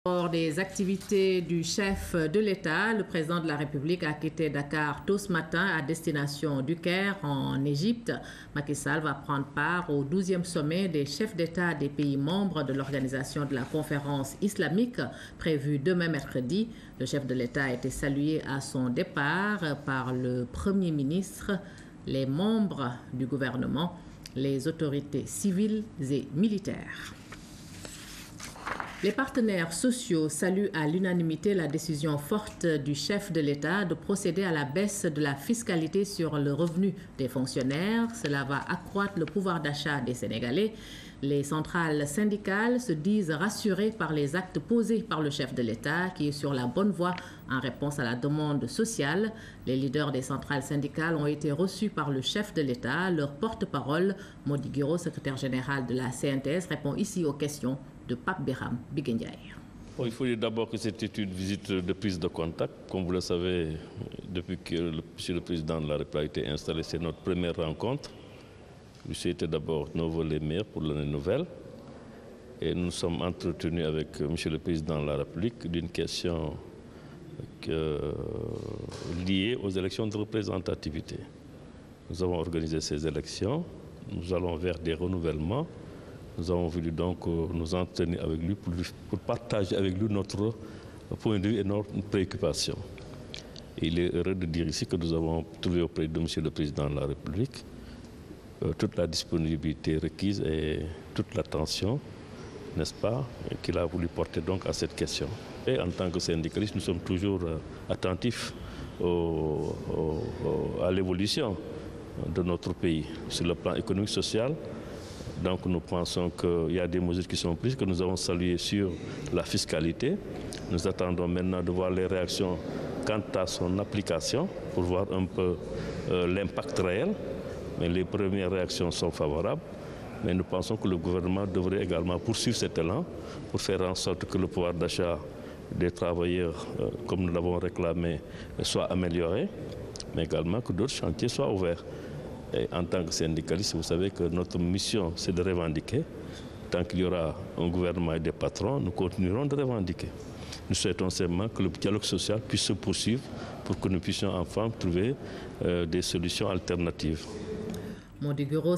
Lors des activités du chef de l'État, le président de la République a quitté Dakar tôt ce matin à destination du Caire en Égypte. Macky Sall va prendre part au 12e sommet des chefs d'État des pays membres de l'organisation de la conférence islamique prévue demain mercredi. Le chef de l'État a été salué à son départ par le Premier ministre, les membres du gouvernement, les autorités civiles et militaires. Les partenaires sociaux saluent à l'unanimité la décision forte du chef de l'État de procéder à la baisse de la fiscalité sur le revenu des fonctionnaires. Cela va accroître le pouvoir d'achat des Sénégalais. Les centrales syndicales se disent rassurées par les actes posés par le chef de l'État qui est sur la bonne voie en réponse à la demande sociale. Les leaders des centrales syndicales ont été reçus par le chef de l'État. Leur porte-parole, Mody Guiro, secrétaire général de la CNTS, répond ici aux questions de Pape Biram Biguendiaï. Il faut dire d'abord que c'était une visite de prise de contact. Comme vous le savez, depuis que Monsieur le Président de la République a été installé, c'est notre première rencontre. Lui souhaiter d'abord nos vœux les meilleurs pour l'année nouvelle. Et nous sommes entretenus avec Monsieur le Président de la République d'une question liée aux élections de représentativité. Nous avons organisé ces élections. Nous allons vers des renouvellements. Nous avons voulu donc nous entretenir avec lui pour partager avec lui notre point de vue et notre préoccupation. Et il est heureux de dire ici que nous avons trouvé auprès de M. le Président de la République toute la disponibilité requise et toute l'attention, n'est-ce pas, qu'il a voulu porter donc à cette question. Et en tant que syndicaliste, nous sommes toujours attentifs à l'évolution de notre pays sur le plan économique, social. Donc nous pensons qu'il y a des mesures qui sont prises, que nous avons saluées sur la fiscalité. Nous attendons maintenant de voir les réactions quant à son application pour voir un peu l'impact réel. Mais les premières réactions sont favorables. Mais nous pensons que le gouvernement devrait également poursuivre cet élan pour faire en sorte que le pouvoir d'achat des travailleurs, comme nous l'avons réclamé, soit amélioré, mais également que d'autres chantiers soient ouverts. Et en tant que syndicaliste, vous savez que notre mission, c'est de revendiquer. Tant qu'il y aura un gouvernement et des patrons, nous continuerons de revendiquer. Nous souhaitons simplement que le dialogue social puisse se poursuivre pour que nous puissions enfin trouver des solutions alternatives. Mody Guiro,